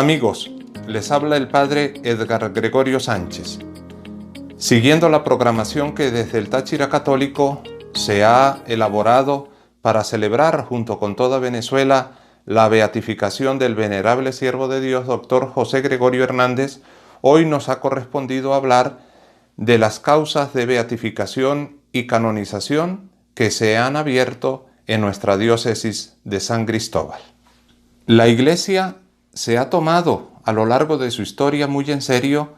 Hola amigos, les habla el Padre Edgar Gregorio Sánchez. Siguiendo la programación que desde el Táchira Católico se ha elaborado para celebrar junto con toda Venezuela la beatificación del venerable siervo de Dios, Dr. José Gregorio Hernández, hoy nos ha correspondido hablar de las causas de beatificación y canonización que se han abierto en nuestra diócesis de San Cristóbal. La Iglesia se ha tomado a lo largo de su historia muy en serio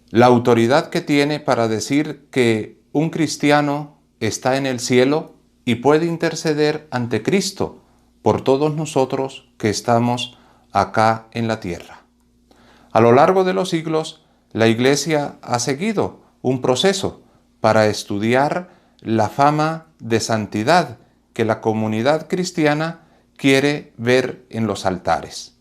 la autoridad que tiene para decir que un cristiano está en el cielo y puede interceder ante Cristo por todos nosotros que estamos acá en la tierra. A lo largo de los siglos, la Iglesia ha seguido un proceso para estudiar la fama de santidad que la comunidad cristiana quiere ver en los altares.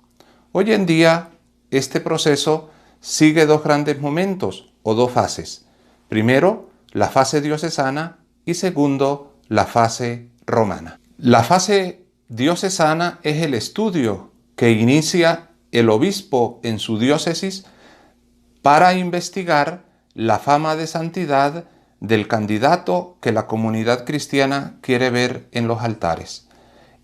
Hoy en día, este proceso sigue dos grandes momentos o dos fases. Primero, la fase diocesana y segundo, la fase romana. La fase diocesana es el estudio que inicia el obispo en su diócesis para investigar la fama de santidad del candidato que la comunidad cristiana quiere ver en los altares.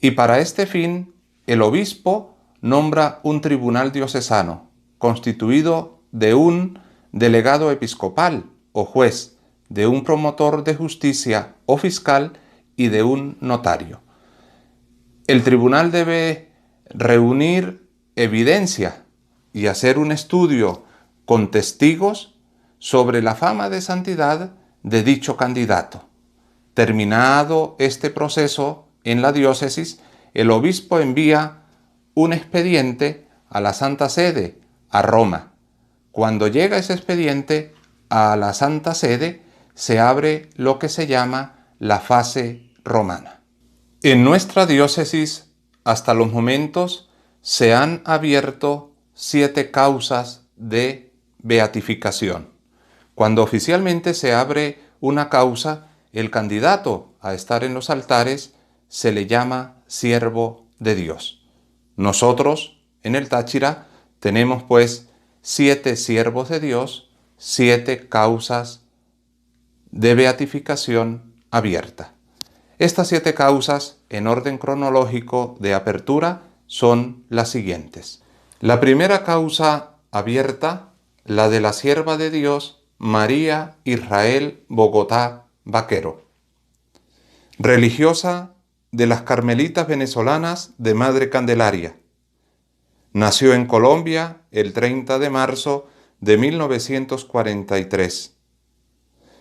Y para este fin, el obispo nombra un tribunal diocesano, constituido de un delegado episcopal o juez, de un promotor de justicia o fiscal y de un notario. El tribunal debe reunir evidencia y hacer un estudio con testigos sobre la fama de santidad de dicho candidato. Terminado este proceso en la diócesis, el obispo envía un expediente a la Santa Sede, a Roma. Cuando llega ese expediente a la Santa Sede, se abre lo que se llama la fase romana. En nuestra diócesis, hasta los momentos, se han abierto 7 causas de beatificación. Cuando oficialmente se abre una causa, el candidato a estar en los altares se le llama siervo de Dios. Nosotros, en el Táchira, tenemos pues 7 siervos de Dios, 7 causas de beatificación abierta. Estas 7 causas, en orden cronológico de apertura, son las siguientes. La primera causa abierta, la de la sierva de Dios, María Israel Bogotá Vaquero, religiosa de las Carmelitas Venezolanas de Madre Candelaria. Nació en Colombia el 30 de marzo de 1943.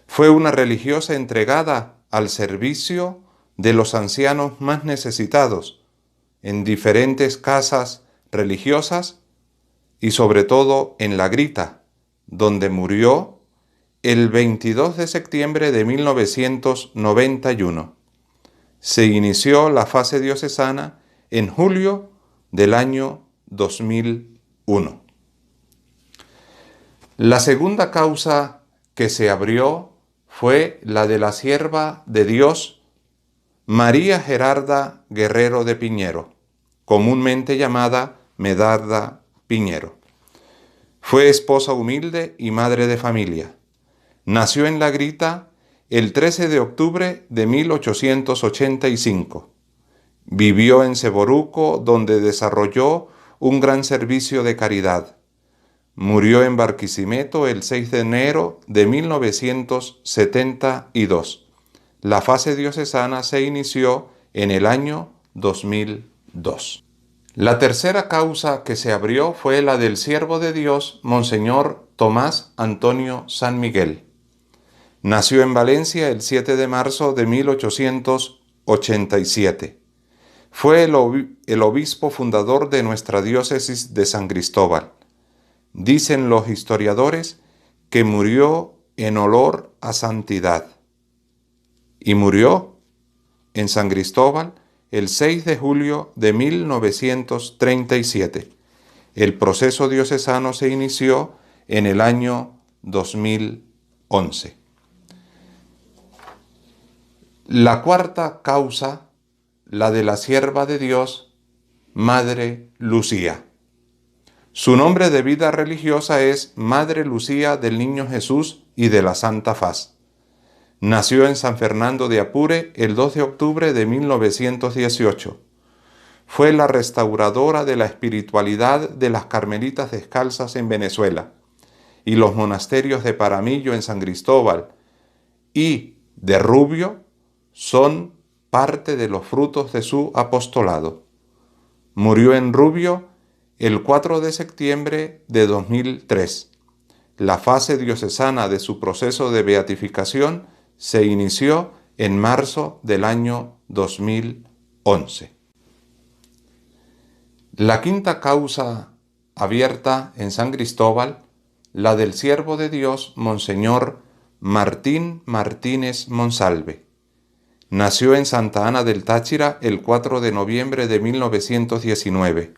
Fue una religiosa entregada al servicio de los ancianos más necesitados en diferentes casas religiosas y sobre todo en La Grita, donde murió el 22 de septiembre de 1991. Se inició la fase diocesana en julio del año 2001. La segunda causa que se abrió fue la de la sierva de Dios María Gerarda Guerrero de Piñero, comúnmente llamada Medarda Piñero. Fue esposa humilde y madre de familia. Nació en La Grita el 13 de octubre de 1885. Vivió en Seboruco, donde desarrolló un gran servicio de caridad. Murió en Barquisimeto el 6 de enero de 1972. La fase diocesana se inició en el año 2002. La tercera causa que se abrió fue la del siervo de Dios, Monseñor Tomás Antonio San Miguel. Nació en Valencia el 7 de marzo de 1887. Fue el obispo fundador de nuestra diócesis de San Cristóbal. Dicen los historiadores que murió en olor a santidad. Y murió en San Cristóbal el 6 de julio de 1937. El proceso diocesano se inició en el año 2011. La cuarta causa, la de la sierva de Dios, Madre Lucía. Su nombre de vida religiosa es Madre Lucía del Niño Jesús y de la Santa Faz. Nació en San Fernando de Apure el 2 de octubre de 1918. Fue la restauradora de la espiritualidad de las Carmelitas Descalzas en Venezuela y los monasterios de Paramillo en San Cristóbal y de Rubio son parte de los frutos de su apostolado. Murió en Rubio el 4 de septiembre de 2003. La fase diocesana de su proceso de beatificación se inició en marzo del año 2011. La quinta causa abierta en San Cristóbal, la del siervo de Dios, Monseñor Martín Martínez Monsalve. Nació en Santa Ana del Táchira el 4 de noviembre de 1919.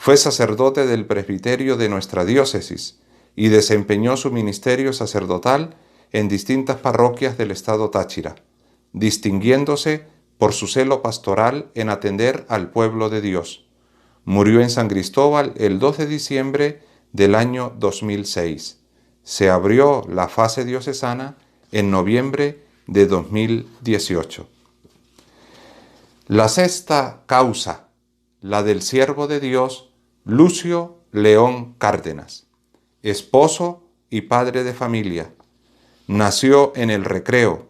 Fue sacerdote del presbiterio de nuestra diócesis y desempeñó su ministerio sacerdotal en distintas parroquias del estado Táchira, distinguiéndose por su celo pastoral en atender al pueblo de Dios. Murió en San Cristóbal el 2 de diciembre del año 2006. Se abrió la fase diocesana en noviembre de 2018. La sexta causa, la del siervo de Dios, Lucio León Cárdenas, esposo y padre de familia. Nació en El Recreo,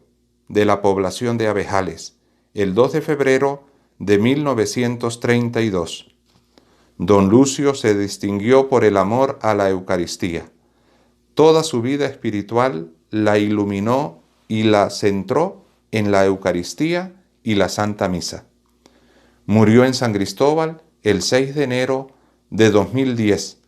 de la población de Abejales, el 2 de febrero de 1932. Don Lucio se distinguió por el amor a la Eucaristía. Toda su vida espiritual la iluminó y la centró en la Eucaristía y la Santa Misa. Murió en San Cristóbal el 6 de enero de 2010.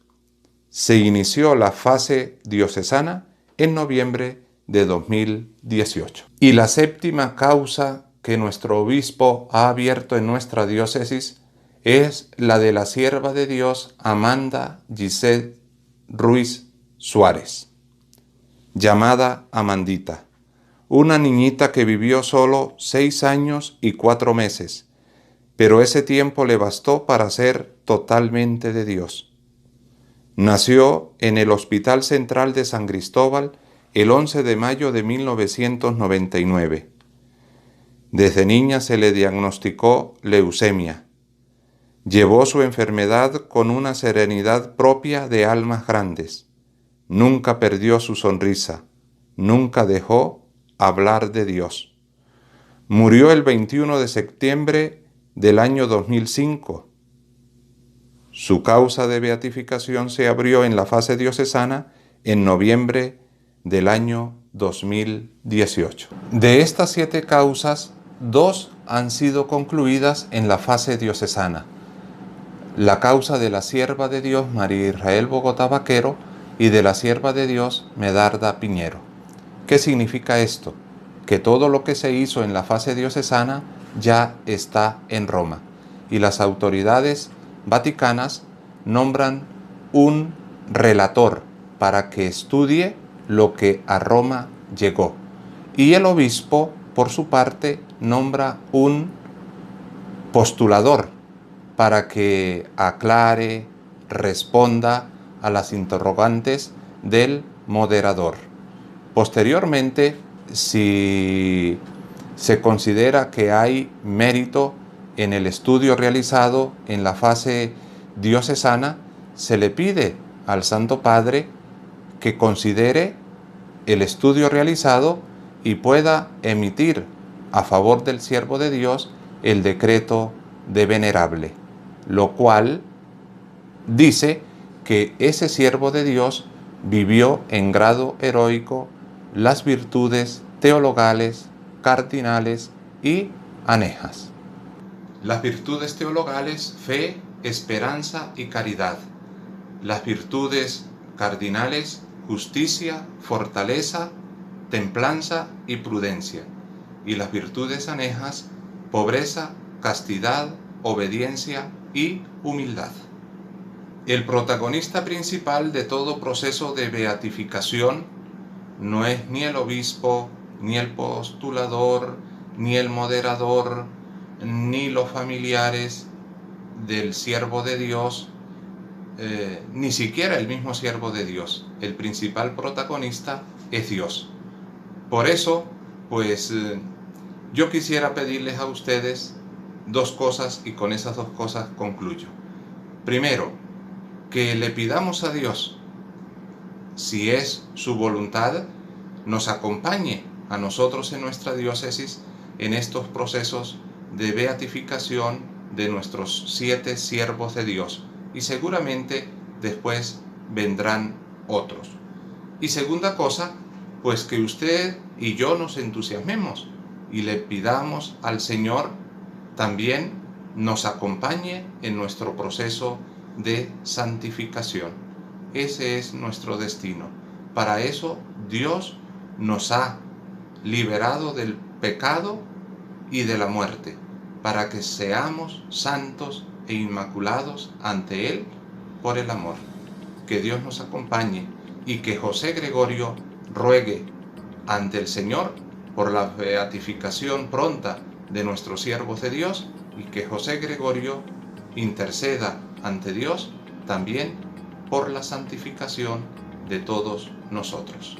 Se inició la fase diocesana en noviembre de 2018. Y la séptima causa que nuestro obispo ha abierto en nuestra diócesis es la de la sierva de Dios Amanda Giselle Ruiz Suárez, llamada Amandita, una niñita que vivió solo 6 años y 4 meses, pero ese tiempo le bastó para ser totalmente de Dios. Nació en el Hospital Central de San Cristóbal el 11 de mayo de 1999. Desde niña se le diagnosticó leucemia. Llevó su enfermedad con una serenidad propia de almas grandes. Nunca perdió su sonrisa, nunca dejó hablar de Dios. Murió el 21 de septiembre del año 2005. Su causa de beatificación se abrió en la fase diocesana en noviembre del año 2018. De estas 7 causas, 2 han sido concluidas en la fase diocesana. La causa de la sierva de Dios María Israel Bogotá Vaquero y de la sierva de Dios Medarda Piñero. ¿Qué significa esto? Que todo lo que se hizo en la fase diocesana ya está en Roma y las autoridades vaticanas nombran un relator para que estudie lo que a Roma llegó. Y el obispo, por su parte, nombra un postulador para que aclare, responda a las interrogantes del moderador. Posteriormente, si se considera que hay mérito en el estudio realizado en la fase diocesana, se le pide al Santo Padre que considere el estudio realizado y pueda emitir a favor del siervo de Dios el decreto de venerable, lo cual dice que ese siervo de Dios vivió en grado heroico las virtudes teologales, cardinales y anejas. Las virtudes teologales, fe, esperanza y caridad. Las virtudes cardinales, justicia, fortaleza, templanza y prudencia. Y las virtudes anejas, pobreza, castidad, obediencia y humildad. El protagonista principal de todo proceso de beatificación no es ni el obispo, ni el postulador, ni el moderador, ni los familiares del siervo de Dios, ni siquiera el mismo siervo de Dios. El principal protagonista es Dios. Por eso, pues, yo quisiera pedirles a ustedes dos cosas, y con esas dos cosas concluyo. Primero, que le pidamos a Dios, si es su voluntad, nos acompañe a nosotros en nuestra diócesis en estos procesos de beatificación de nuestros 7 siervos de Dios, y seguramente después vendrán otros. Y segunda cosa, pues que usted y yo nos entusiasmemos y le pidamos al Señor también nos acompañe en nuestro proceso de santificación. Ese es nuestro destino. Para eso Dios nos ha liberado del pecado y de la muerte, para que seamos santos e inmaculados ante Él por el amor. Que Dios nos acompañe y que José Gregorio ruegue ante el Señor por la beatificación pronta de nuestros siervos de Dios, y que José Gregorio interceda ante Dios también por la santificación de todos nosotros.